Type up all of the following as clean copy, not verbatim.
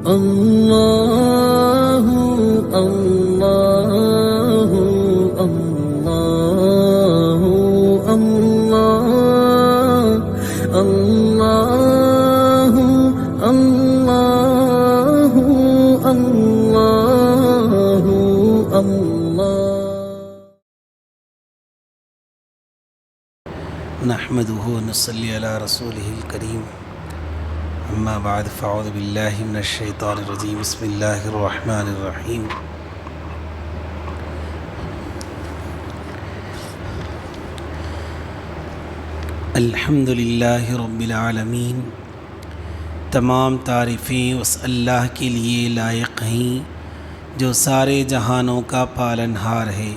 اللہ اللہ اللہ اللہ اللہ اللہ اللہ اللہ نحمده ونصلي على رسوله الكريم اما بعد فاعوذ بالله من الشيطان الرجيم بسم الله الرحمن الرحيم الحمد لله رب العالمین، تمام تعریفیں اس اللہ کے لیے لائق ہیں جو سارے جہانوں کا پالنہار ہے۔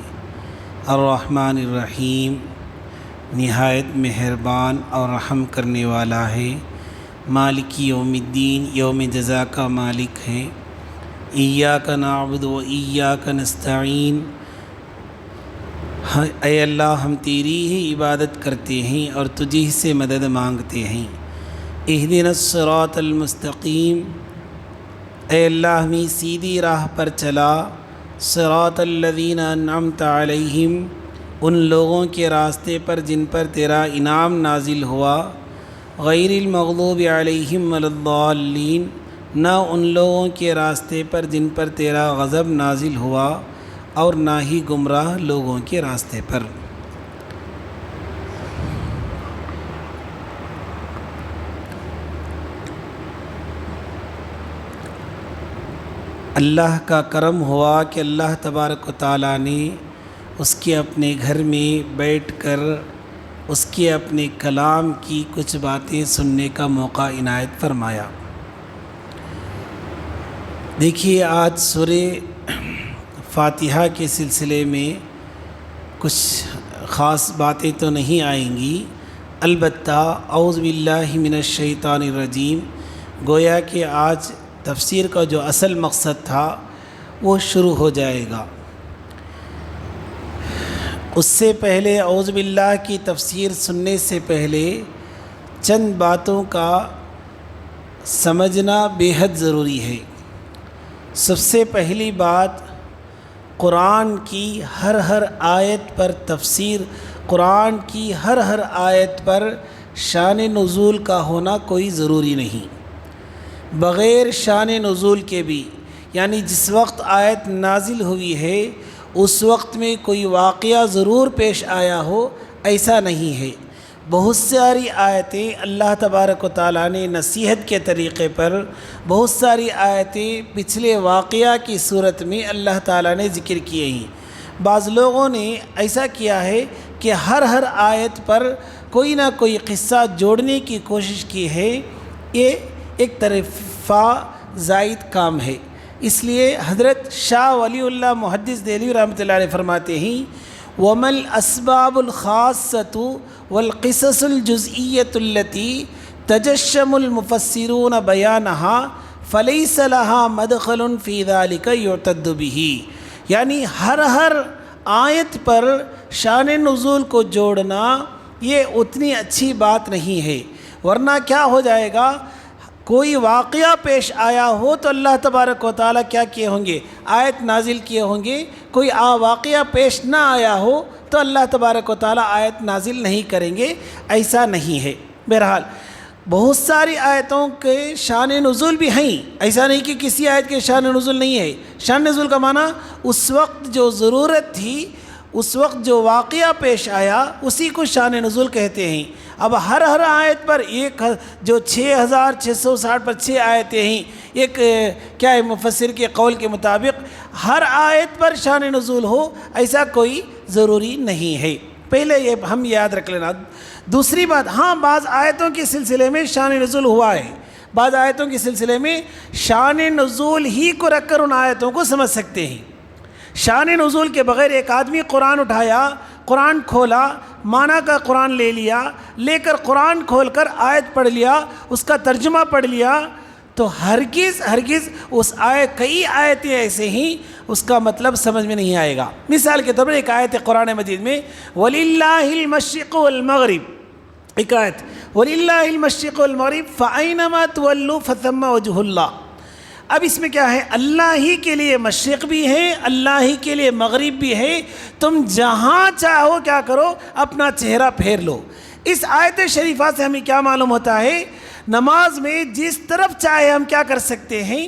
الرحمن الرحیم، نہایت مہربان اور رحم کرنے والا ہے۔ مالک یوم الدین، یوم جزا کا مالک ہے۔ ایاک نعبد و ایاک نستعین، اے اللہ ہم تیری ہی عبادت کرتے ہیں اور تجھی سے مدد مانگتے ہیں۔ اہدنا الصراط المستقیم، اے اللہ ہمیں سیدھی راہ پر چلا۔ صراط الذین انعمت علیہم، ان لوگوں کے راستے پر جن پر تیرا انعام نازل ہوا۔ غیر المغضوب علیہم ولا الضالین، نہ ان لوگوں کے راستے پر جن پر تیرا غضب نازل ہوا اور نہ ہی گمراہ لوگوں کے راستے پر۔ اللہ کا کرم ہوا کہ اللہ تبارک و تعالیٰ نے اس کے اپنے گھر میں بیٹھ کر اس کے اپنے کلام کی کچھ باتیں سننے کا موقع عنایت فرمایا۔ دیکھیے، آج سورہ فاتحہ کے سلسلے میں کچھ خاص باتیں تو نہیں آئیں گی، البتہ اعوذ باللہ من الشیطان الرجیم، گویا کہ آج تفسیر کا جو اصل مقصد تھا وہ شروع ہو جائے گا۔ اس سے پہلے اعوذ باللہ کی تفسیر سننے سے پہلے چند باتوں کا سمجھنا بے حد ضروری ہے۔ سب سے پہلی بات، قرآن کی ہر آیت پر تفسیر، قرآن کی ہر آیت پر شان نزول کا ہونا کوئی ضروری نہیں۔ بغیر شان نزول کے بھی، یعنی جس وقت آیت نازل ہوئی ہے اس وقت میں کوئی واقعہ ضرور پیش آیا ہو، ایسا نہیں ہے۔ بہت ساری آیتیں اللہ تبارک و تعالیٰ نے نصیحت کے طریقے پر، بہت ساری آیتیں پچھلے واقعہ کی صورت میں اللہ تعالیٰ نے ذکر کیے ہیں۔ بعض لوگوں نے ایسا کیا ہے کہ ہر آیت پر کوئی نہ کوئی قصہ جوڑنے کی کوشش کی ہے، یہ ایک طرفہ زائد کام ہے۔ اس لیے حضرت شاہ ولی اللہ محدث دہلوی رحمۃ اللہ علیہ فرماتے ہیں، وَمَا الْأَسْبَابُ الْخَاصَّةُ وَالْقِصَصُ الْجُزْئِيَّةُ الَّتِي تَجَشَّمُ الْمُفَسِّرُونَ بَيَانَهَا فَلَيْسَ لَهَا مَدْخَلٌ فِي ذَلِكَ يُعْتَدُّ بِهِ، یعنی ہر آیت پر شان نزول کو جوڑنا یہ اتنی اچھی بات نہیں ہے، ورنہ کیا ہو جائے گا، کوئی واقعہ پیش آیا ہو تو اللہ تبارک و تعالیٰ کیا کیے ہوں گے، آیت نازل کیے ہوں گے۔ کوئی واقعہ پیش نہ آیا ہو تو اللہ تبارک و تعالیٰ آیت نازل نہیں کریں گے، ایسا نہیں ہے۔ بہرحال بہت ساری آیتوں کے شان نزول بھی ہیں، ایسا نہیں کہ کسی آیت کے شان نزول نہیں ہے۔ شان نزول کا معنی اس وقت جو ضرورت تھی، اس وقت جو واقعہ پیش آیا اسی کو شان نزول کہتے ہیں۔ اب ہر آیت پر جو 6660 پر 6 آیتیں ہیں، ایک کیا ہے مفسر کے قول کے مطابق ہر آیت پر شان نزول ہو ایسا کوئی ضروری نہیں ہے، پہلے یہ ہم یاد رکھ لینا۔ دوسری بات، ہاں بعض آیتوں کے سلسلے میں شان نزول ہوا ہے، بعض آیتوں کے سلسلے میں شان نزول ہی کو رکھ کر ان آیتوں کو سمجھ سکتے ہیں۔ شان نزول کے بغیر ایک آدمی قرآن اٹھایا، قرآن کھولا، معنی کا قرآن لے کر قرآن کھول کر آیت پڑھ لیا، اس کا ترجمہ پڑھ لیا، تو ہرگز اس کئی آیتیں ایسے ہیں اس کا مطلب سمجھ میں نہیں آئے گا۔ مثال کے طور پر ایک آیت قرآن مجید میں وَلِلَّهِ الْمَشْرِقُ وَالْمَغْرِبُ، ایک آیت وَلِلَّهِ الْمَشْرِقُ وَالْمَغْرِبُ فَأَيْنَمَا تُوَلُّوا فَثَمَّ وَجْهُ اللَّهِ، اب اس میں کیا ہے؟ اللہ ہی کے لیے مشرق بھی ہے، اللہ ہی کے لیے مغرب بھی ہے، تم جہاں چاہو کیا کرو، اپنا چہرہ پھیر لو۔ اس آیت شریفہ سے ہمیں کیا معلوم ہوتا ہے؟ نماز میں جس طرف چاہے ہم کیا کر سکتے ہیں،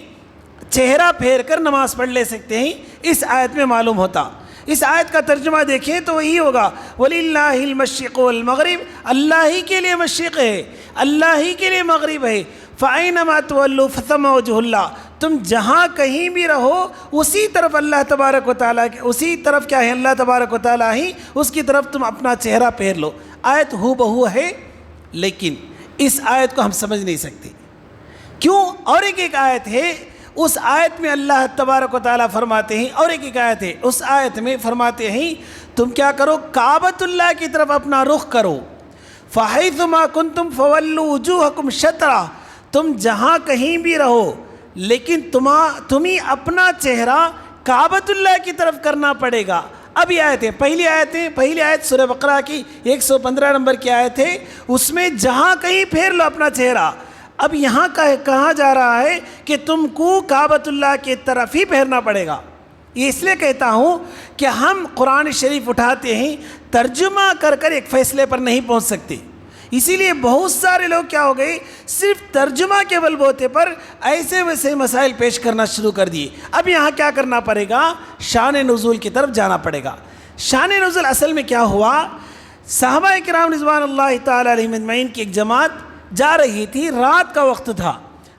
چہرہ پھیر کر نماز پڑھ لے سکتے ہیں، اس آیت میں معلوم ہوتا۔ اس آیت کا ترجمہ دیکھیں تو وہی ہوگا، وَلِلَّهِ الْمَشْرِقُ وَالْمَغْرِبُ، اللہ ہی کے لیے مشرق ہے، اللہ ہی کے لیے مغرب ہے، فَأَيْنَمَا تُوَلُّوا فَثَمَّ وَجْهُ اللَّهِ، تم جہاں کہیں بھی رہو اسی طرف اللہ تبارک و تعالیٰ اسی طرف کیا ہے، اللہ تبارک و تعالیٰ ہی اس کی طرف تم اپنا چہرہ پھیر لو۔ آیت ہو بہو ہے، لیکن اس آیت کو ہم سمجھ نہیں سکتے۔ کیوں؟ اور ایک آیت ہے، اس آیت میں اللہ تبارک و تعالیٰ فرماتے ہیں، اور ایک آیت ہے، اس آیت میں فرماتے ہیں تم کیا کرو، کعبۃ اللہ کی طرف اپنا رخ کرو، فَحَيْثُمَا كُنْتُمْ فَوَلُّوا وُجُوهَكُمْ شَطْرَهُ، تم جہاں کہیں بھی رہو لیکن تمہیں اپنا چہرہ کعبۃ اللہ کی طرف کرنا پڑے گا۔ اب یہ آیت ہے، پہلی آیت سورہ بقرہ کی 115 نمبر کی آیت ہے، اس میں جہاں کہیں پھیر لو اپنا چہرہ۔ اب یہاں کہا جا رہا ہے کہ تم کو کعبۃ اللہ کی طرف ہی پھیرنا پڑے گا۔ یہ اس لیے کہتا ہوں کہ ہم قرآن شریف اٹھاتے ہیں، ترجمہ کر کر ایک فیصلے پر نہیں پہنچ سکتے، اسی لیے بہت سارے لوگ کیا ہو گئے، صرف ترجمہ کے بل بوتے پر ایسے ویسے مسائل پیش کرنا شروع کر دیے۔ اب یہاں کیا کرنا پڑے گا، شان نزول کی طرف جانا پڑے گا۔ شان نزول اصل میں کیا ہوا، صحابہ کرام رضوان اللہ تعالی علیہم اجمعین کی ایک جماعت جا رہی تھی، رات کا وقت تھا،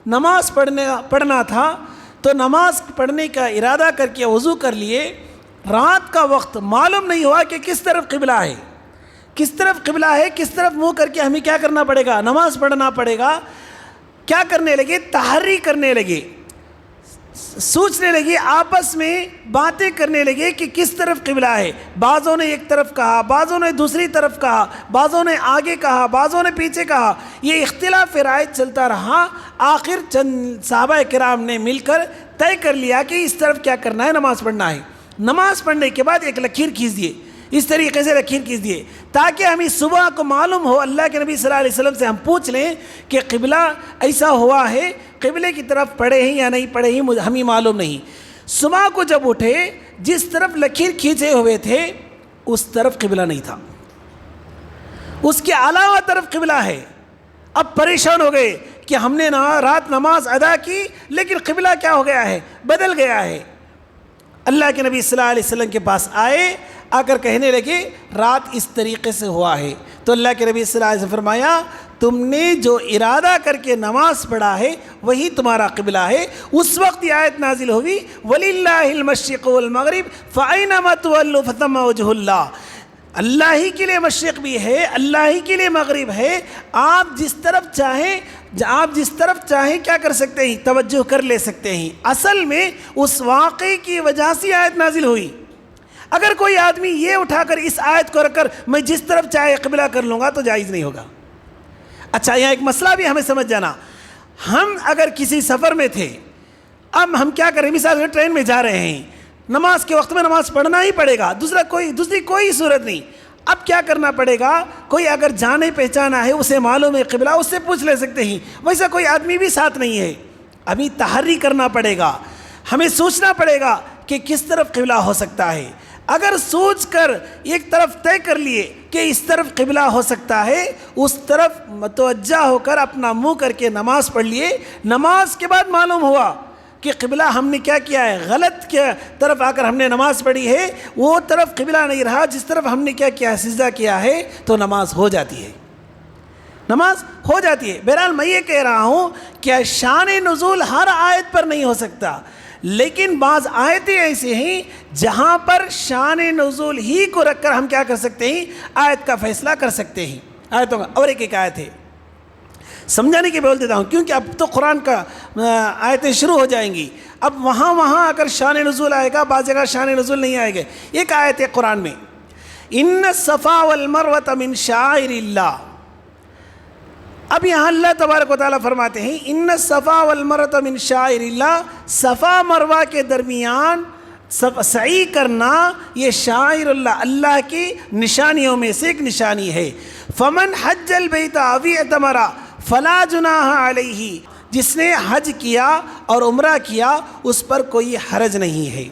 نماز پڑھنا تھا، تو نماز پڑھنے کا ارادہ کر کے وضو کر لیے، رات کا وقت معلوم نہیں ہوا کہ کس طرف قبلہ ہے، کس طرف منہ کر کے ہمیں کیا کرنا پڑے گا، نماز پڑھنا پڑے گا۔ کیا کرنے لگے، تحری کرنے لگے، سوچنے لگے، آپس میں باتیں کرنے لگے کہ کس طرف قبلہ ہے۔ بعضوں نے ایک طرف کہا، بعضوں نے دوسری طرف کہا، بعضوں نے آگے کہا، بعضوں نے پیچھے کہا، یہ اختلاف رائے چلتا رہا۔ آخر چند صحابہ کرام نے مل کر طے کر لیا کہ اس طرف کیا کرنا ہے، نماز پڑھنا ہے۔ نماز پڑھنے کے بعد ایک لکیر کھینچ دیے، اس طریقے سے لکیر کھینچ دیے تاکہ ہمیں صبح کو معلوم ہو، اللہ کے نبی صلی اللہ علیہ وسلم سے ہم پوچھ لیں کہ قبلہ ایسا ہوا ہے، قبلے کی طرف پڑھے ہیں یا نہیں پڑھے ہیں، ہمیں معلوم نہیں۔ صبح کو جب اٹھے، جس طرف لکیر کھینچے ہوئے تھے اس طرف قبلہ نہیں تھا، اس کے علاوہ طرف قبلہ ہے۔ اب پریشان ہو گئے کہ ہم نے رات نماز ادا کی لیکن قبلہ کیا ہو گیا ہے، بدل گیا ہے۔ اللہ کے نبی صلی اللہ علیہ وسلم کے پاس آئے، آ کر کہنے لگے رات اس طریقے سے ہوا ہے۔ تو اللہ کے نبی صلی اللہ علیہ وسلم فرمایا، تم نے جو ارادہ کر کے نماز پڑھا ہے وہی تمہارا قبلہ ہے۔ اس وقت یہ آیت نازل ہوئی، وَلِلَّهِ الْمَشْرِقُ وَالْمَغْرِبُ فَأَيْنَمَا تُوَلُّوا فَثَمَّ وَجْهُ اللَّهِ، اللہ ہی کے لیے مشرق بھی ہے، اللہ ہی کے لیے مغرب ہے، آپ جس طرف چاہیں کیا کر سکتے ہیں، توجہ کر لے سکتے ہیں۔ اصل میں اس واقعے کی وجہ سے آیت نازل ہوئی۔ اگر کوئی آدمی یہ اٹھا کر اس آیت کو رکھ کر میں جس طرف چاہے قبلہ کر لوں گا تو جائز نہیں ہوگا۔ اچھا، یہاں ایک مسئلہ بھی ہمیں سمجھ جانا، ہم اگر کسی سفر میں تھے، اب ہم کیا کریں، مثال میں ٹرین میں جا رہے ہیں، نماز کے وقت میں نماز پڑھنا ہی پڑے گا، دوسری کوئی صورت نہیں۔ اب کیا کرنا پڑے گا، کوئی اگر جانے پہچانا ہے، اسے معلوم ہے قبلہ، اس سے پوچھ لے سکتے ہیں، ویسا کوئی آدمی بھی ساتھ نہیں ہے، ابھی تحری کرنا پڑے گا، ہمیں سوچنا پڑے گا کہ کس طرف قبلہ ہو سکتا ہے۔ اگر سوچ کر ایک طرف طے کر لیے کہ اس طرف قبلہ ہو سکتا ہے، اس طرف متوجہ ہو کر اپنا منہ کر کے نماز پڑھ لیے، نماز کے بعد معلوم ہوا کہ قبلہ ہم نے کیا کیا ہے، غلط کی طرف آ کر ہم نے نماز پڑھی ہے، وہ طرف قبلہ نہیں رہا جس طرف ہم نے کیا کیا، سجدہ کیا ہے، تو نماز ہو جاتی ہے، نماز ہو جاتی ہے۔ بہرحال میں یہ کہہ رہا ہوں کہ شان نزول ہر آیت پر نہیں ہو سکتا، لیکن بعض آیتیں ایسی ہیں جہاں پر شان نزول ہی کو رکھ کر ہم کیا کر سکتے ہیں، آیت کا فیصلہ کر سکتے ہیں آیتوں کا۔ اور ایک آیت ہے، سمجھانے کے بول دیتا ہوں کیونکہ اب تو قرآن کا آیتیں شروع ہو جائیں گی، اب وہاں اگر شان نزول آئے گا، بعض جگہ شان نزول نہیں آئے گا۔ ایک آیت ہے قرآن میں، ان الصفا والمروۃ من شعائر اللہ۔ اب یہاں اللہ تبارک و تعالیٰ فرماتے ہیں، ان الصفا والمروۃ من شعائر اللہ، صفا مروہ کے درمیان سعی کرنا یہ شعائر اللہ، اللہ کی نشانیوں میں سے ایک نشانی ہے۔ فمن حج البیت او اعتمر فلا جناح علیہ، جس نے حج کیا اور عمرہ کیا اس پر کوئی حرج نہیں ہے۔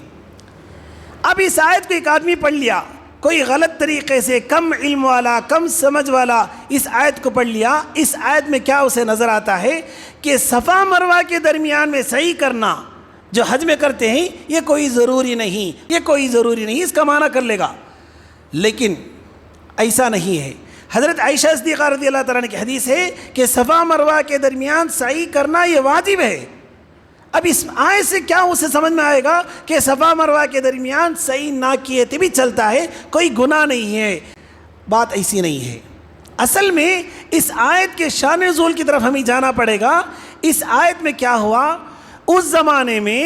اب اس آیت کو ایک آدمی پڑھ لیا، کوئی غلط طریقے سے، کم علم والا، کم سمجھ والا اس آیت کو پڑھ لیا۔ اس آیت میں کیا اسے نظر آتا ہے کہ صفا مروہ کے درمیان میں سعی کرنا جو حج میں کرتے ہیں یہ کوئی ضروری نہیں، یہ کوئی ضروری نہیں، اس کا معنی کر لے گا، لیکن ایسا نہیں ہے۔ حضرت عائشہ صدیقہ رضی اللہ تعالیٰ عنہ کی حدیث ہے کہ صفا مروہ کے درمیان سعی کرنا یہ واجب ہے۔ اب اس آیت سے کیا اسے سمجھ میں آئے گا کہ صفا مروہ کے درمیان سعی نہ کیے تو بھی چلتا ہے، کوئی گناہ نہیں ہے۔ بات ایسی نہیں ہے۔ اصل میں اس آیت کے شان نزول کی طرف ہمیں جانا پڑے گا۔ اس آیت میں کیا ہوا، اس زمانے میں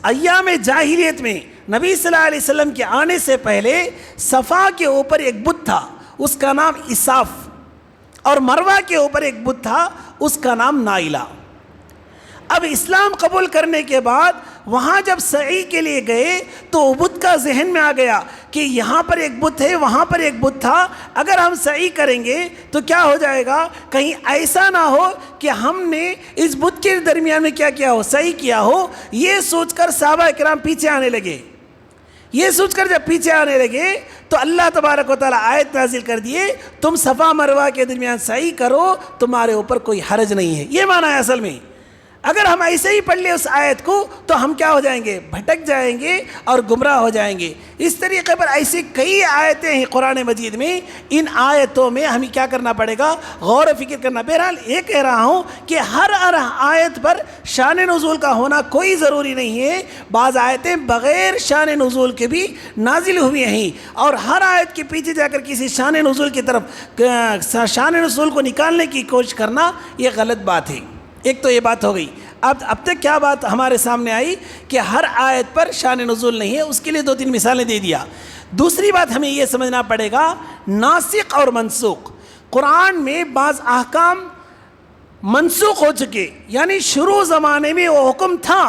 ایام جاہلیت میں نبی صلی اللہ علیہ وسلم کے آنے سے پہلے صفا کے اوپر ایک بت تھا، اس کا نام اساف، اور مروہ کے اوپر ایک بت تھا، اس کا نام نائلہ۔ اب اسلام قبول کرنے کے بعد وہاں جب سعی کے لیے گئے تو بت کا ذہن میں آ گیا کہ یہاں پر ایک بت ہے، وہاں پر ایک بت تھا، اگر ہم سعی کریں گے تو کیا ہو جائے گا، کہیں ایسا نہ ہو کہ ہم نے اس بت کے درمیان میں کیا کیا ہو، سعی کیا ہو۔ یہ سوچ کر صحابہ کرام پیچھے آنے لگے۔ یہ سوچ کر جب پیچھے آنے لگے تو اللہ تبارک و تعالیٰ آیت نازل کر دیے، تم صفا مروہ کے درمیان سعی کرو، تمہارے اوپر کوئی حرج نہیں ہے۔ یہ معنی ہے اصل میں۔ اگر ہم ایسے ہی پڑھ لیں اس آیت کو تو ہم کیا ہو جائیں گے، بھٹک جائیں گے اور گمراہ ہو جائیں گے۔ اس طریقے پر ایسی کئی آیتیں ہیں قرآن مجید میں، ان آیتوں میں ہمیں کیا کرنا پڑے گا، غور و فکر کرنا۔ بہرحال یہ کہہ رہا ہوں کہ ہر آیت پر شان نزول کا ہونا کوئی ضروری نہیں ہے۔ بعض آیتیں بغیر شان نزول کے بھی نازل ہوئی ہیں، اور ہر آیت کے پیچھے جا کر کسی شان نزول کی طرف شان نزول کو نکالنے کی کوشش کرنا یہ غلط بات ہے۔ ایک تو یہ بات ہو گئی۔ اب تک کیا بات ہمارے سامنے آئی کہ ہر آیت پر شان نزول نہیں ہے، اس کے لیے 2-3 مثالیں دے دیا۔ دوسری بات ہمیں یہ سمجھنا پڑے گا، ناسخ اور منسوخ۔ قرآن میں بعض احکام منسوخ ہو چکے، یعنی شروع زمانے میں وہ حکم تھا،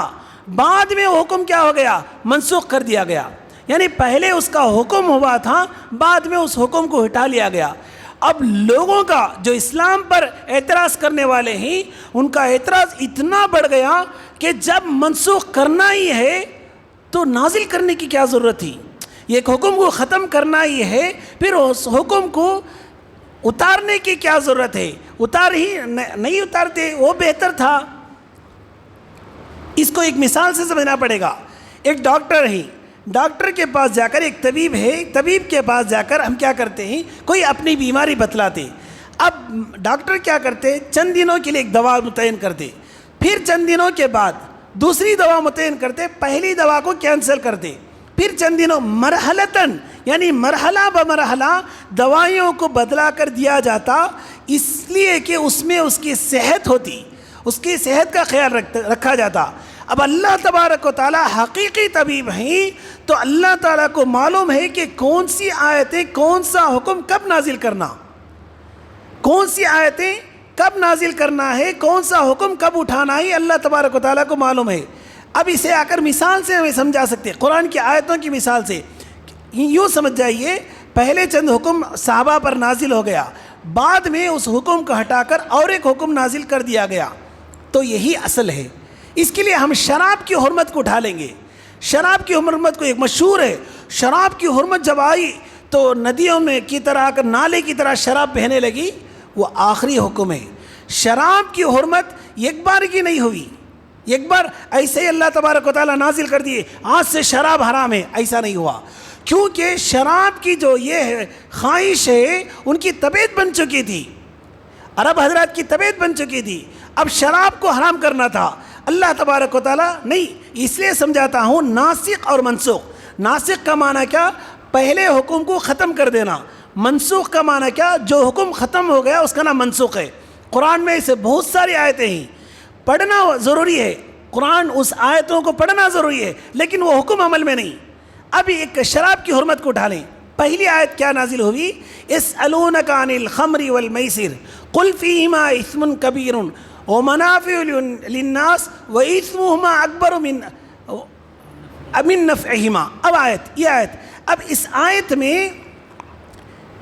بعد میں وہ حکم کیا ہو گیا، منسوخ کر دیا گیا۔ یعنی پہلے اس کا حکم ہوا تھا، بعد میں اس حکم کو ہٹا لیا گیا۔ اب لوگوں کا جو اسلام پر اعتراض کرنے والے ہیں، ان کا اعتراض اتنا بڑھ گیا کہ جب منسوخ کرنا ہی ہے تو نازل کرنے کی کیا ضرورت تھی، ایک حکم کو ختم کرنا ہی ہے، پھر اس حکم کو اتارنے کی کیا ضرورت ہے، نہیں اتارتے وہ بہتر تھا۔ اس کو ایک مثال سے سمجھنا پڑے گا۔ ایک ڈاکٹر ہے، ڈاکٹر کے پاس جا کر، ایک طبیب ہے، طبیب کے پاس جا کر ہم کیا کرتے ہیں، کوئی اپنی بیماری بتلاتے، اب ڈاکٹر کیا کرتے، چند دنوں کے لیے ایک دوا متعین کرتے، پھر چند دنوں کے بعد دوسری دوا متعین کرتے، پہلی دوا کو کینسل کرتے، پھر چند دنوں مرحلتاً، یعنی مرحلہ بمرحلہ دوائیوں کو بدلا کر دیا جاتا، اس لیے کہ اس میں اس کی صحت ہوتی، اس کی صحت کا خیال رکھا جاتا۔ اب اللہ تبارک و تعالیٰ حقیقی طبیب ہیں، تو اللہ تعالیٰ کو معلوم ہے کہ کون سی آیتیں، کون سا حکم کب نازل کرنا، کون سی آیتیں کب نازل کرنا ہے، کون سا حکم کب اٹھانا ہے، اللہ تبارک و تعالیٰ کو معلوم ہے۔ اب اسے آ کر مثال سے ہمیں سمجھا سکتے ہیں، قرآن کی آیتوں کی مثال سے یوں سمجھ جائیے، پہلے چند حکم صحابہ پر نازل ہو گیا، بعد میں اس حکم کو ہٹا کر اور ایک حکم نازل کر دیا گیا، تو یہی اصل ہے۔ اس کے لیے ہم شراب کی حرمت کو اٹھا لیں گے۔ شراب کی حرمت کو ایک مشہور ہے، شراب کی حرمت جب آئی تو ندیوں میں کی طرح آ کر نالے کی طرح شراب بہنے لگی، وہ آخری حکم ہے۔ شراب کی حرمت ایک بار کی نہیں ہوئی، ایک بار ایسے ہی اللہ تبارک و تعالیٰ نازل کر دیے آج سے شراب حرام ہے، ایسا نہیں ہوا، کیونکہ شراب کی جو یہ ہے خواہش ہے، ان کی طبیعت بن چکی تھی، عرب حضرات کی طبیعت بن چکی تھی، اب شراب کو حرام کرنا تھا۔ اللہ تبارک و تعالیٰ نہیں، اس لیے سمجھاتا ہوں ناسخ اور منسوخ۔ ناسخ کا معنی کیا، پہلے حکم کو ختم کر دینا، منسوخ کا معنی کیا، جو حکم ختم ہو گیا اس کا نام منسوخ ہے۔ قرآن میں اسے بہت ساری آیتیں ہیں، پڑھنا ضروری ہے، قرآن اس آیتوں کو پڑھنا ضروری ہے، لیکن وہ حکم عمل میں نہیں۔ اب ایک شراب کی حرمت کو اٹھا لیں، پہلی آیت کیا نازل ہوئی، یسألونک عن الخمر والمیسر قل فیہما اثم کبیر ومنافع للناس وإثمهما أكبر من نفعهما۔ اب یہ آیت، اب اس آیت میں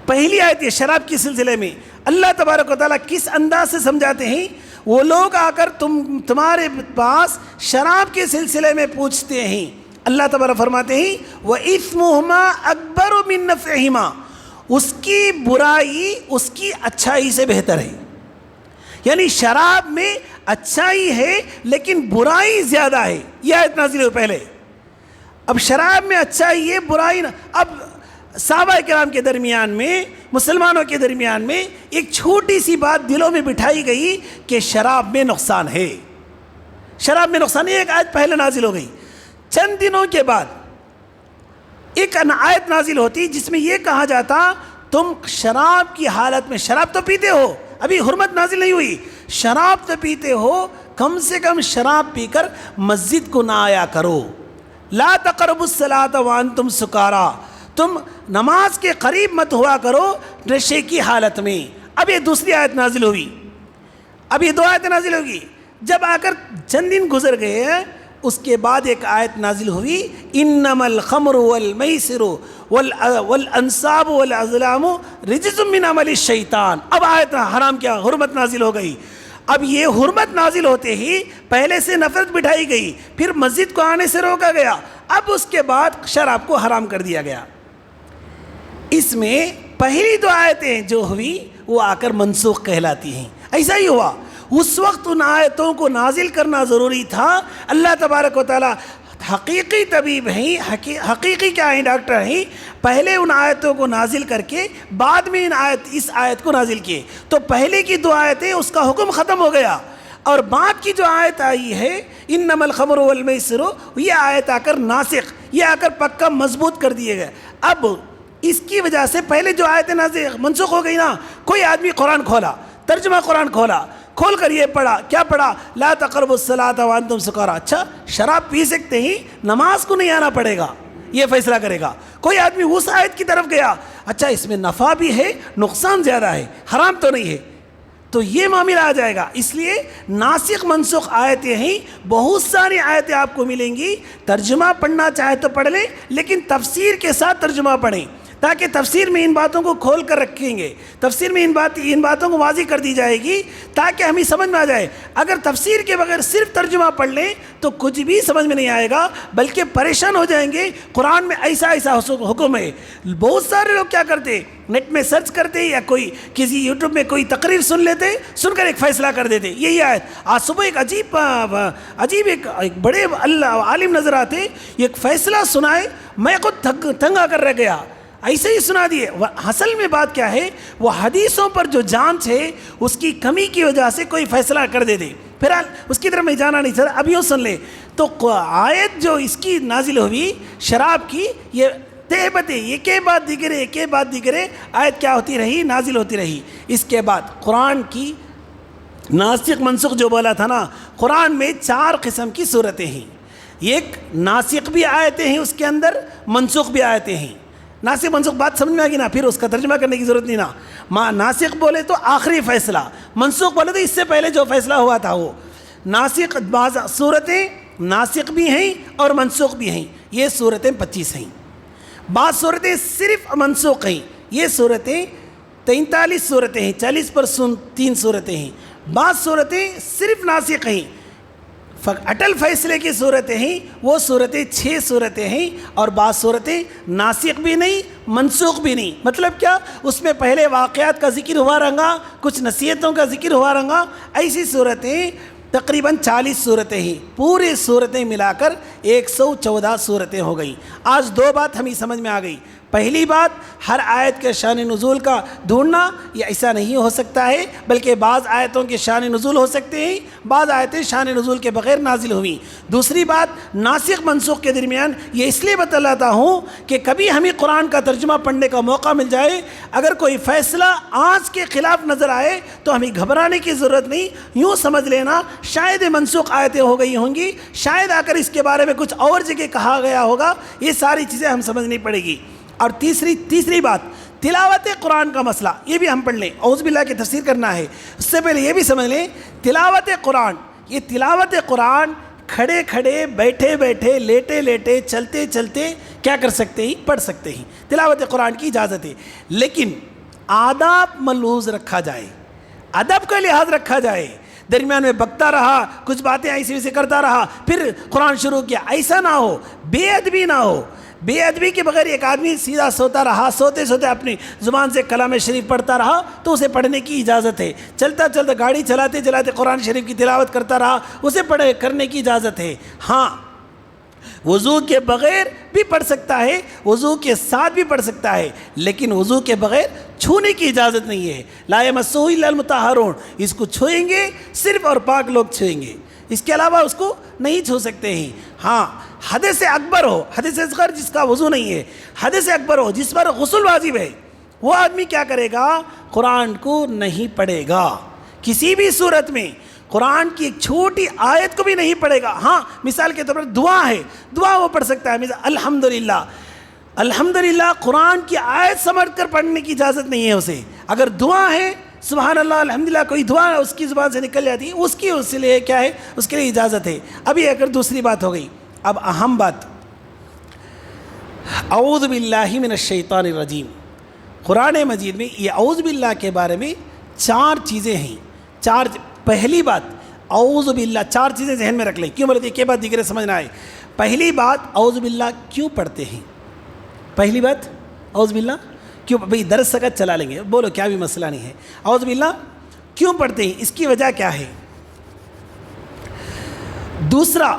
پہلی آیت یہ شراب کے سلسلے میں اللہ تبارک و تعالیٰ کس انداز سے سمجھاتے ہیں، وہ لوگ آ کر تمہارے پاس شراب کے سلسلے میں پوچھتے ہیں، اللہ تبارک فرماتے ہیں وَإِثْمُهُمَا أَكْبَرُ مِن نَفْعِهِمَا، اس کی برائی اس کی اچھائی سے بہتر ہے. یعنی شراب میں اچھائی ہے لیکن برائی زیادہ ہے. یہ آیت نازل ہوئی پہلے. اب شراب میں اچھائی ہے، برائی نہ. اب صحابہ کرام کے درمیان میں، مسلمانوں کے درمیان میں ایک چھوٹی سی بات دلوں میں بٹھائی گئی کہ شراب میں نقصان ہے. شراب میں نقصان ہے. ایک آیت پہلے نازل ہو گئی. چند دنوں کے بعد ایک آیت نازل ہوتی جس میں یہ کہا جاتا تم شراب کی حالت میں، شراب تو پیتے ہو، ابھی حرمت نازل نہیں ہوئی، شراب تو پیتے ہو، کم سے کم شراب پی کر مسجد کو نہ آیا کرو. لا تقربوا الصلاۃ وانتم سکارا، تم نماز کے قریب مت ہوا کرو نشے کی حالت میں. اب یہ دوسری آیت نازل ہوئی. اب یہ دو آیتیں نازل ہوگی. جب آ کر چند دن گزر گئے ہیں، اس کے بعد ایک آیت نازل ہوئی انما الخمر والمیسر والانصاب والازلام رجس من عمل الشیطان. اب آیت حرام کیا، حرمت نازل ہو گئی. اب یہ حرمت نازل ہوتے ہی پہلے سے نفرت بٹھائی گئی، پھر مسجد کو آنے سے روکا گیا، اب اس کے بعد شراب کو حرام کر دیا گیا. اس میں پہلی دو آیتیں جو ہوئی وہ آ کر منسوخ کہلاتی ہیں. ایسا ہی ہوا. اس وقت ان آیتوں کو نازل کرنا ضروری تھا. اللہ تبارک و تعالی حقیقی طبیب ہیں، حقیقی کیا ہیں، ڈاکٹر ہیں. پہلے ان آیتوں کو نازل کر کے بعد میں اس آیت کو نازل کیے. تو پہلے کی دو آیتیں اس کا حکم ختم ہو گیا، اور بعد کی جو آیت آئی ہے انما الخمر والمیسر، یہ آیت آ کر ناسخ، یہ آ کر پکا مضبوط کر دیے گئے. اب اس کی وجہ سے پہلے جو آیتیں نازل منسوخ ہو گئی نا. کوئی آدمی قرآن کھولا، ترجمہ قرآن کھول کر یہ پڑھا، کیا پڑھا؟ لا تقربوا الصلاۃ وانتم سکارا. اچھا شراب پی سکتے ہیں، نماز کو نہیں آنا پڑے گا، یہ فیصلہ کرے گا. کوئی آدمی اس آیت کی طرف گیا، اچھا اس میں نفع بھی ہے، نقصان زیادہ ہے، حرام تو نہیں ہے، تو یہ معاملہ آ جائے گا. اس لیے ناسخ منسوخ آیتیں ہیں. بہت ساری آیتیں آپ کو ملیں گی. ترجمہ پڑھنا چاہے تو پڑھ لیں، لیکن تفسیر کے ساتھ ترجمہ پڑھیں، تاکہ تفسیر میں ان باتوں کو کھول کر رکھیں گے. تفسیر میں ان باتوں کو واضح کر دی جائے گی تاکہ ہمیں سمجھ میں آ جائے. اگر تفسیر کے بغیر صرف ترجمہ پڑھ لیں تو کچھ بھی سمجھ میں نہیں آئے گا، بلکہ پریشان ہو جائیں گے. قرآن میں ایسا حکم ہے. بہت سارے لوگ کیا کرتے، نیٹ میں سرچ کرتے یا کوئی کسی یوٹیوب میں کوئی تقریر سن لیتے، سن کر ایک فیصلہ کر دیتے. یہی آیت. آج صبح ایک عجیب ایک بڑے اللہ عالم نظر آتے، ایک فیصلہ سنائے، میں خود تنگ آ کر رہ گیا. ایسے ہی سنا دیے. اصل میں بات کیا ہے، وہ حدیثوں پر جو جانچ ہے اس کی کمی کی وجہ سے کوئی فیصلہ کر دیتے. پھر اس کی طرف میں جانا نہیں چاہتا، اب یوں سن لے. تو آیت جو اس کی نازل ہوئی شراب کی، یہ تہبت ہے، یہ کے بعد دیگرے، ایک کے بعد دیگرے آیت کیا ہوتی رہی، نازل ہوتی رہی. اس کے بعد قرآن کی ناسخ منسوخ جو بولا تھا نا، قرآن میں 4 قسم کی صورتیں ہیں. ایک ناسخ بھی آیتیں ہیں، اس کے اندر منسوخ بھی آیتیں ہیں. ناسخ منسوخ بات سمجھ میں آ گئی نا، پھر اس کا ترجمہ کرنے کی ضرورت نہیں نا. ناسخ بولے تو آخری فیصلہ، منسوخ بولے تو اس سے پہلے جو فیصلہ ہوا تھا وہ. ناسخ بعض صورتیں ناسخ بھی ہیں اور منسوخ بھی ہیں. یہ صورتیں 25 ہیں. بعض صورتیں صرف منسوخ ہیں. یہ صورتیں 43 صورتیں ہیں، 40 پر 3 صورتیں ہیں. بعض صورتیں صرف ناسخ ہیں، اٹل فیصلے کی صورتیں ہیں، وہ صورتیں 6 صورتیں ہیں. اور بعض صورتیں ناسخ بھی نہیں، منسوخ بھی نہیں. مطلب کیا، اس میں پہلے واقعات کا ذکر ہوا رہا، کچھ نصیحتوں کا ذکر ہوا رہا. ایسی صورتیں تقریباً 40 صورتیں ہیں. پوری صورتیں ملا کر 114 صورتیں ہو گئیں. آج 2 بات ہمیں سمجھ میں آ گئی. پہلی بات، ہر آیت کے شان نزول کا ڈھونڈنا یہ ایسا نہیں ہو سکتا ہے، بلکہ بعض آیتوں کے شان نزول ہو سکتے ہیں، بعض آیتیں شان نزول کے بغیر نازل ہوئیں. دوسری بات، ناسخ منسوخ کے درمیان یہ اس لیے بتلاتا ہوں کہ کبھی ہمیں قرآن کا ترجمہ پڑھنے کا موقع مل جائے، اگر کوئی فیصلہ آج کے خلاف نظر آئے تو ہمیں گھبرانے کی ضرورت نہیں. یوں سمجھ لینا شاید منسوخ آیتیں ہو گئی ہوں گی، شاید آ کر اس کے بارے میں کچھ اور جگہ کہا گیا ہوگا. یہ ساری چیزیں ہم سمجھنی پڑے گی. اور تیسری بات، تلاوت قرآن کا مسئلہ، یہ بھی ہم پڑھ لیں. اعوذ باللہ کی تفسیر کرنا ہے، اس سے پہلے یہ بھی سمجھ لیں تلاوت قرآن. یہ تلاوت قرآن کھڑے کھڑے، بیٹھے بیٹھے، لیٹے لیٹے، چلتے چلتے کیا کر سکتے ہیں، پڑھ سکتے ہیں. تلاوت قرآن کی اجازت ہے، لیکن آداب ملحوظ رکھا جائے، ادب کا لحاظ رکھا جائے. درمیان میں بکتا رہا، کچھ باتیں ایسی ویسے کرتا رہا، پھر قرآن شروع کیا، ایسا نہ ہو، بے ادبی نہ ہو۔ بے ادبی کے بغیر ایک آدمی سیدھا سوتا رہا، سوتے سوتے اپنی زبان سے کلام شریف پڑھتا رہا تو اسے پڑھنے کی اجازت ہے، چلتا چلتا گاڑی چلاتے چلاتے قرآن شریف کی تلاوت کرتا رہا، اسے کرنے کی اجازت ہے۔ ہاں، وضو کے بغیر بھی پڑھ سکتا ہے، وضو کے ساتھ بھی پڑھ سکتا ہے، لیکن وضو کے بغیر چھونے کی اجازت نہیں ہے۔ لا یمسہ الا المطہرون، اس کو چھوئیں گے صرف اور پاک لوگ چھوئیں گے، اس کے علاوہ اس کو نہیں چھو سکتے ہیں۔ ہاں، حدث اکبر ہو، حدث اصغر جس کا وضو نہیں ہے، حدث اکبر ہو جس پر غسل واجب ہے، وہ آدمی کیا کرے گا؟ قرآن کو نہیں پڑھے گا، کسی بھی صورت میں قرآن کی ایک چھوٹی آیت کو بھی نہیں پڑھے گا۔ ہاں، مثال کے طور پر دعا ہے، دعا وہ پڑھ سکتا ہے، مثال الحمدللہ، الحمدللہ قرآن کی آیت سمجھ کر پڑھنے کی اجازت نہیں ہے اسے۔ اگر دعا ہے، سبحان اللہ الحمدللہ، کوئی دعا اس کی زبان سے نکل جاتی ہے، اس کے لیے کیا ہے؟ اس کے لیے اجازت ہے۔ ابھی اگر دوسری بات ہو گئی، اب اہم بات، اعوذ باللہ من الشیطان الرجیم۔ قرآن مجید میں یہ اعوذ باللہ کے بارے میں 4 چیزیں ہیں۔ پہلی بات اعوذ باللہ، 4 چیزیں ذہن میں رکھ لیں، کیوں بولتے ہیں کہ بعد دیگر سمجھنا ہے۔ پہلی بات، اعوذ باللہ کیوں پڑھتے ہیں؟ پہلی بات، اعوذ باللہ کیوں؟ بھئی درس سکت چلا لیں گے، بولو کیا بھی مسئلہ نہیں ہے۔ اعوذ باللہ کیوں پڑھتے ہیں؟ اس کی وجہ کیا ہے؟ دوسرا،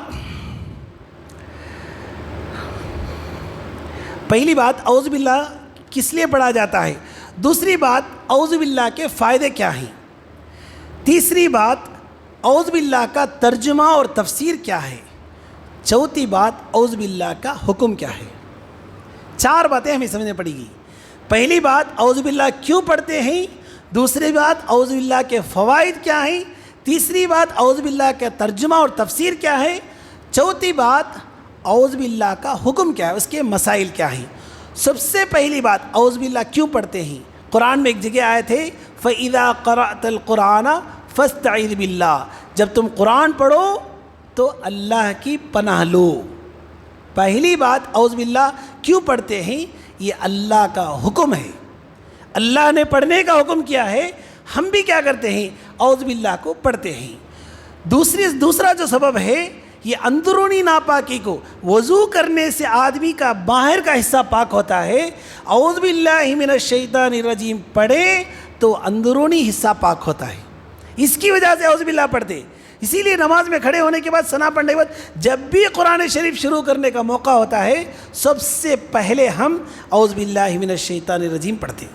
پہلی بات اعوذ باللہ کس لیے پڑھا جاتا ہے؟ دوسری بات، اعوذ باللہ کے فائدے کیا ہیں؟ تیسری بات، اعوذ باللہ کا ترجمہ اور تفسیر کیا ہے؟ چوتھی بات، اعوذ باللہ کا حکم کیا ہے؟ 4 باتیں ہمیں سمجھنے پڑے گی۔ پہلی بات، اعوذ باللہ کیوں پڑھتے ہیں؟ دوسری بات، اعوذ باللہ کے فوائد کیا ہیں؟ تیسری بات، اعوذ باللہ کا ترجمہ اور تفسیر کیا ہے؟ چوتھی بات، اعوذ باللہ کا حکم کیا ہے، اس کے مسائل کیا ہیں؟ سب سے پہلی بات، اعوذ باللہ کیوں پڑھتے ہیں؟ قرآن میں ایک جگہ آئے تھے فَإِذَا قَرَأْتَ الْقُرْآنَ فَاسْتَعِذْ بِاللَّهِ، جب تم قرآن پڑھو تو اللہ کی پناہ لو۔ پہلی بات، اعوذ باللہ کیوں پڑھتے ہیں؟ یہ اللہ کا حکم ہے، اللہ نے پڑھنے کا حکم کیا ہے، ہم بھی کیا کرتے ہیں؟ اعوذ باللہ کو پڑھتے ہیں۔ دوسرا جو سبب ہے، یہ اندرونی ناپاکی کو، وضو کرنے سے آدمی کا باہر کا حصہ پاک ہوتا ہے، اعوذ باللہ من الشیطان الرجیم پڑھے تو اندرونی حصہ پاک ہوتا ہے، اس کی وجہ سے اعوذ باللہ پڑھتے۔ اسی لیے نماز میں کھڑے ہونے کے بعد، ثنا پڑھنے کے بعد، جب بھی قرآن شریف شروع کرنے کا موقع ہوتا ہے، سب سے پہلے ہم اعوذ باللہ من الشیطان الرجیم پڑھتے۔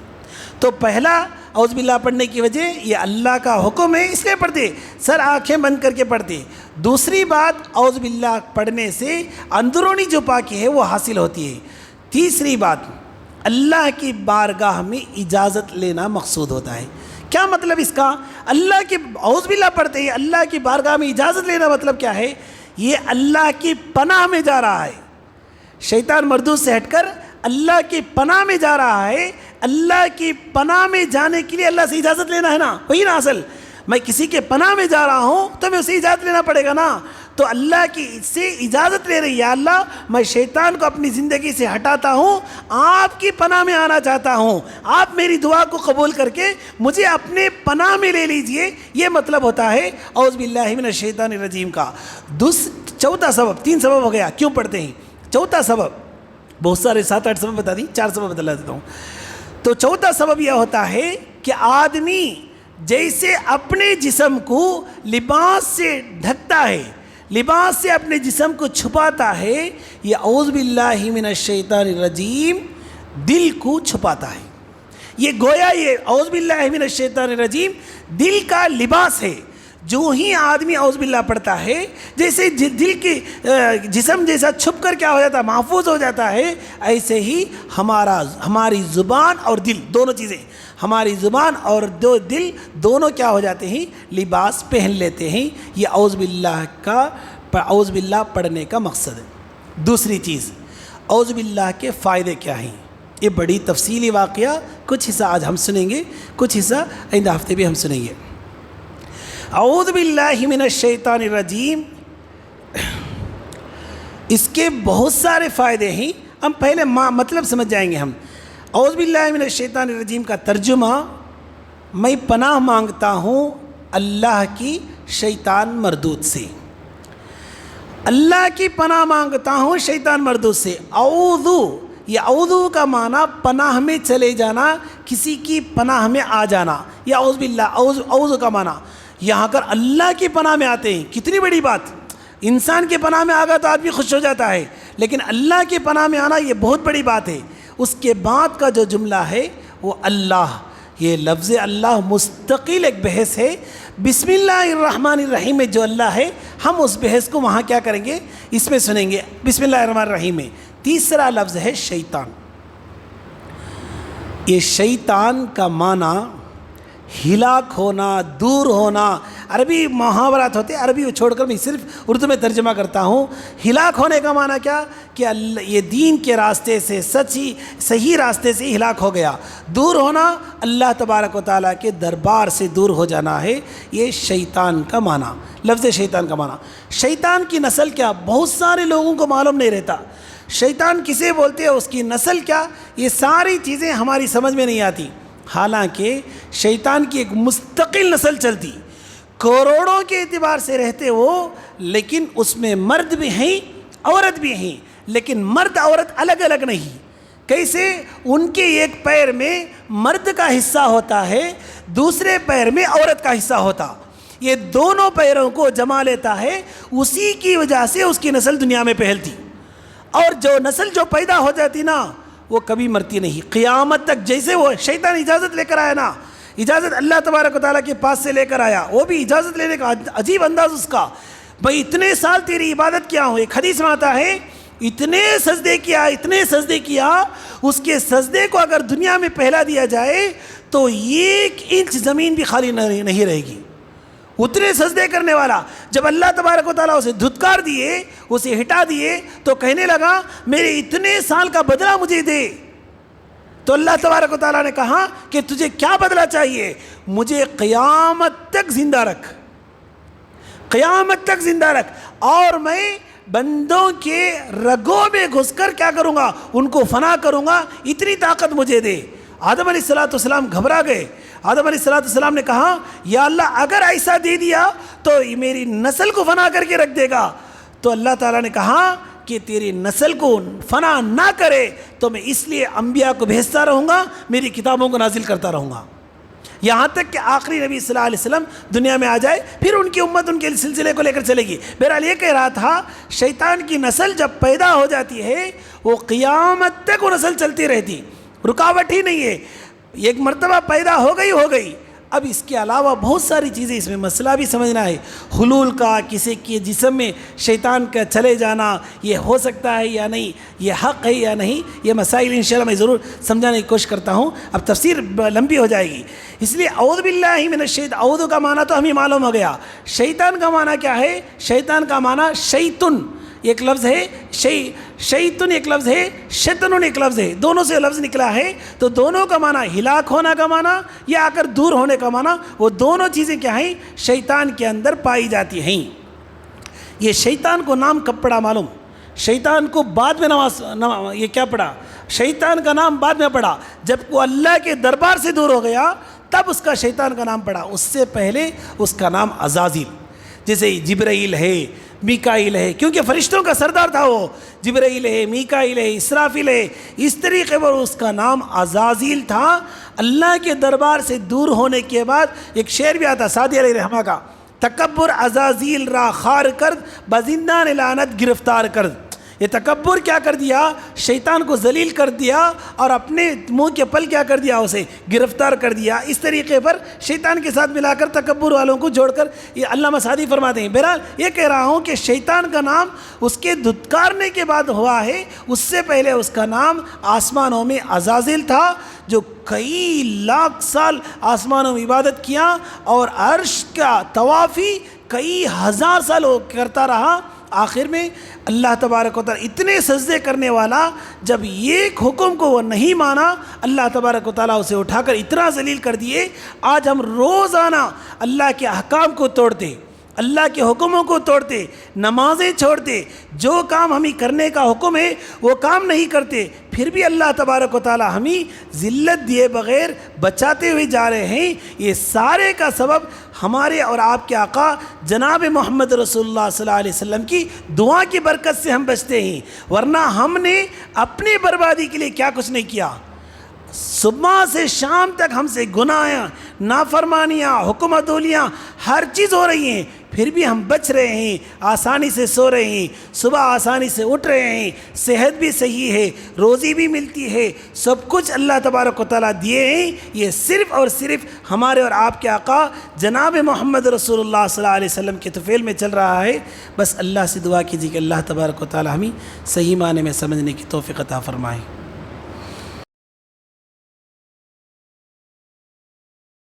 تو پہلا اعوذ باللہ پڑھنے کی وجہ یہ اللہ کا حکم ہے، اس لیے پڑھتے، سر آنکھیں بند کر کے پڑھتے۔ دوسری بات، اعوذ باللہ پڑھنے سے اندرونی جو پاکی ہے وہ حاصل ہوتی ہے۔ تیسری بات، اللہ کی بارگاہ میں اجازت لینا مقصود ہوتا ہے۔ کیا مطلب اس کا؟ اللہ کی اعوذ باللہ پڑھتے ہیں، اللہ کی بارگاہ میں اجازت لینا مطلب کیا ہے؟ یہ اللہ کی پناہ میں جا رہا ہے، شیطان مردود سے ہٹ کر اللہ کی پناہ میں جا رہا ہے۔ اللہ کی پناہ میں جانے کے لیے اللہ سے اجازت لینا ہے نا، وہی نا اصل۔ میں کسی کے پناہ میں جا رہا ہوں تو میں اسے اجازت لینا پڑے گا نا، تو اللہ کی سے اجازت لے رہی ہے، اللہ میں شیطان کو اپنی زندگی سے ہٹاتا ہوں، آپ کی پناہ میں آنا چاہتا ہوں، آپ میری دعا کو قبول کر کے مجھے اپنے پناہ میں لے لیجئے۔ یہ مطلب ہوتا ہے اعوذ باللہ من الشیطان الرجیم کا۔ چوتھا سبب، 3 سبب ہو گیا کیوں پڑھتے ہیں۔ چوتھا سبب، بہت سارے 7-8 سبب بتا دیں، 4 سبب بتا دیتا ہوں۔ تو چوتھا سبب یہ ہوتا ہے کہ آدمی جیسے اپنے جسم کو لباس سے ڈھکتا ہے، لباس سے اپنے جسم کو چھپاتا ہے، یہ اعوذ باللہ من الشیطان الرجیم دل کو چھپاتا ہے۔ یہ گویا یہ اعوذ باللہ من الشیطان الرجیم دل کا لباس ہے۔ جو ہی آدمی اعوذ باللہ پڑھتا ہے، جیسے دل کی جسم جیسا چھپ کر کیا ہو جاتا ہے، محفوظ ہو جاتا ہے، ایسے ہی ہماری زبان اور دل دونوں چیزیں، ہماری زبان اور دل دونوں کیا ہو جاتے ہیں، لباس پہن لیتے ہیں۔ یہ اعوذ باللہ پڑھنے کا مقصد ہے۔ دوسری چیز، اعوذ باللہ کے فائدے کیا ہیں؟ یہ بڑی تفصیلی واقعہ، کچھ حصہ آج ہم سنیں گے، کچھ حصہ آئندہ ہفتے بھی ہم سنیں گے۔ اعوذ باللہ من الشیطان الرجیم، اس کے بہت سارے فائدے ہیں، ہم پہلے مطلب سمجھ جائیں گے۔ ہم اعوذ باللہ من الشیطان الرجیم کا ترجمہ، میں پناہ مانگتا ہوں اللہ کی شیطان مردود سے، اللہ کی پناہ مانگتا ہوں شیطان مردود سے۔ اعوذ، یہ اعوذ کا معنی پناہ میں چلے جانا، کسی کی پناہ میں آ جانا، یا اعوذ باللہ، اعوذ کا معنی یہاں کر اللہ کی پناہ میں آتے ہیں۔ کتنی بڑی بات! انسان کے پناہ میں آ گیا تو آدمی خوش ہو جاتا ہے، لیکن اللہ کے پناہ میں آنا یہ بہت بڑی بات ہے۔ اس کے بعد کا جو جملہ ہے وہ اللہ، یہ لفظ اللہ مستقل ایک بحث ہے۔ بسم اللہ الرحمن الرحیم میں جو اللہ ہے، ہم اس بحث کو وہاں کیا کریں گے، اس میں سنیں گے۔ بسم اللہ الرحمن الرحیم میں تیسرا لفظ ہے شیطان۔ یہ شیطان کا معنی ہلاک ہونا، دور ہونا، عربی محاورات ہوتے ہیں، عربی چھوڑ کر میں صرف اردو میں ترجمہ کرتا ہوں۔ ہلاک ہونے کا معنی کیا کہ یہ دین کے راستے سے، صحیح راستے سے ہلاک ہو گیا۔ دور ہونا، اللہ تبارک و تعالیٰ کے دربار سے دور ہو جانا ہے، یہ شیطان کا معنی، لفظ شیطان کا معنی۔ شیطان کی نسل کیا، بہت سارے لوگوں کو معلوم نہیں رہتا۔ شیطان کسے بولتے ہیں، اس کی نسل کیا، یہ ساری چیزیں ہماری سمجھ میں نہیں آتی۔ حالانکہ شیطان کی ایک مستقل نسل چلتی، کروڑوں کے اعتبار سے رہتے وہ، لیکن اس میں مرد بھی ہیں عورت بھی ہیں، لیکن مرد عورت الگ الگ نہیں۔ کیسے؟ ان کے ایک پیر میں مرد کا حصہ ہوتا ہے، دوسرے پیر میں عورت کا حصہ ہوتا، یہ دونوں پیروں کو جما لیتا ہے، اسی کی وجہ سے اس کی نسل دنیا میں پھیلتی، اور جو نسل جو پیدا ہو جاتی نا وہ کبھی مرتی نہیں قیامت تک۔ جیسے وہ شیطان اجازت لے کر آیا نا، اجازت اللہ تبارک و تعالیٰ کے پاس سے لے کر آیا، وہ بھی اجازت لینے کا عجیب انداز اس کا، بھائی اتنے سال تیری عبادت کیا ہوں۔ ایک حدیث میں آتا ہے اتنے سجدے کیا، اس کے سجدے کو اگر دنیا میں پھیلا دیا جائے تو 1 انچ زمین بھی خالی نہیں رہے گی، اتنے سجدے کرنے والا۔ جب اللہ تبارک و تعالیٰ اسے دھتکار دیے، اسے ہٹا دیے، تو کہنے لگا میرے اتنے سال کا بدلہ مجھے دے۔ تو اللہ تبارک و تعالیٰ نے کہا کہ تجھے کیا بدلہ چاہیے، مجھے قیامت تک زندہ رکھ، قیامت تک زندہ رکھ، اور میں بندوں کے رگوں میں گھس کر کیا کروں گا، ان کو فنا کروں گا، اتنی طاقت مجھے دے۔ آدم علیہ السلام گھبرا گئے۔ آدم علیہ السلام نے کہا یا اللہ اگر ایسا دے دیا تو میری نسل کو فنا کر کے رکھ دے گا۔ تو اللہ تعالیٰ نے کہا کہ تیری نسل کو فنا نہ کرے تو میں اس لیے انبیاء کو بھیجتا رہوں گا، میری کتابوں کو نازل کرتا رہوں گا، یہاں تک کہ آخری نبی صلی اللہ علیہ وسلم دنیا میں آ جائے، پھر ان کی امت ان کے سلسلے کو لے کر چلے گی۔ بہرحال یہ کہہ رہا تھا شیطان کی نسل جب پیدا ہو جاتی ہے وہ قیامت تک وہ نسل چلتی رہتی، رکاوٹ ہی نہیں ہے، ایک مرتبہ پیدا ہو گئی۔ اب اس کے علاوہ بہت ساری چیزیں، اس میں مسئلہ بھی سمجھنا ہے، حلول کا، کسی کے جسم میں شیطان کا چلے جانا، یہ ہو سکتا ہے یا نہیں، یہ حق ہے یا نہیں، یہ مسائل انشاءاللہ میں ضرور سمجھانے کی کوشش کرتا ہوں، اب تفسیر لمبی ہو جائے گی، اس لیے اعوذ باللہ من الشیطان، اعوذ کا معنی تو ہمیں معلوم ہو گیا۔ شیطان کا معنی کیا ہے؟ شیطان کا معنی شیطن ایک لفظ ہے، شیطن ایک لفظ ہے، شیطن ایک لفظ ہے، دونوں سے لفظ نکلا ہے، تو دونوں کا معنی ہلاک ہونا کا معنی یا آ کر دور ہونے کا معنی، وہ دونوں چیزیں کیا ہیں؟ شیطان کے اندر پائی جاتی ہیں۔ یہ شیطان کو نام کب پڑا معلوم؟ شیطان کو بعد میں یہ کیا پڑا؟ شیطان کا نام بعد میں پڑا، جب وہ اللہ کے دربار سے دور ہو گیا تب اس کا شیطان کا نام پڑا، اس سے پہلے اس کا نام عزازیل، جیسے جبرائیل ہے، میکائیل ہے، کیونکہ فرشتوں کا سردار تھا وہ، جبرائیل ہے، میکائیل ہے، اسرافیل ہے، اس طریقے پر اس کا نام عزازیل تھا۔ اللہ کے دربار سے دور ہونے کے بعد ایک شعر بھی آتا سعدی علیہ رحمہ کا، تکبر عزازیل را خار کرد بزندان لعنت گرفتار کرد۔ یہ تکبر کیا کر دیا؟ شیطان کو ذلیل کر دیا اور اپنے منہ کے پل کیا کر دیا؟ اسے گرفتار کر دیا۔ اس طریقے پر شیطان کے ساتھ ملا کر تکبر والوں کو جوڑ کر یہ علامہ سعدی فرماتے ہیں۔ بہرحال یہ کہہ رہا ہوں کہ شیطان کا نام اس کے دھتکارنے کے بعد ہوا ہے، اس سے پہلے اس کا نام آسمانوں میں عزازیل تھا، جو کئی لاکھ سال آسمانوں میں عبادت کیا اور عرش کا طوافی کئی ہزار سال وہ کرتا رہا۔ آخر میں اللہ تبارک و تعالیٰ اتنے سجدے کرنے والا جب ایک حکم کو وہ نہیں مانا، اللہ تبارک و تعالیٰ اسے اٹھا کر اتنا ذلیل کر دیے۔ آج ہم روزانہ اللہ کے احکام کو توڑتے، اللہ کے حکموں کو توڑتے، نمازیں چھوڑتے، جو کام ہمیں کرنے کا حکم ہے وہ کام نہیں کرتے، پھر بھی اللہ تبارک و تعالی ہمیں ذلت دیے بغیر بچاتے ہوئے جا رہے ہیں۔ یہ سارے کا سبب ہمارے اور آپ کے آقا جناب محمد رسول اللہ صلی اللہ علیہ وسلم کی دعا کی برکت سے ہم بچتے ہیں، ورنہ ہم نے اپنی بربادی کے لیے کیا کچھ نہیں کیا۔ صبح سے شام تک ہم سے گناہ، نافرمانیاں، حکم عدولیاں ہر چیز ہو رہی ہیں، پھر بھی ہم بچ رہے ہیں، آسانی سے سو رہے ہیں، صبح آسانی سے اٹھ رہے ہیں، صحت بھی صحیح ہے، روزی بھی ملتی ہے، سب کچھ اللہ تبارک و تعالیٰ دیے ہیں۔ یہ صرف اور صرف ہمارے اور آپ کے آقا جناب محمد رسول اللہ صلی اللہ علیہ وسلم کے طفیل میں چل رہا ہے۔ بس اللہ سے دعا کیجیے کہ اللہ تبارک و تعالیٰ ہمیں صحیح معنی میں سمجھنے کی توفیق عطا فرمائے۔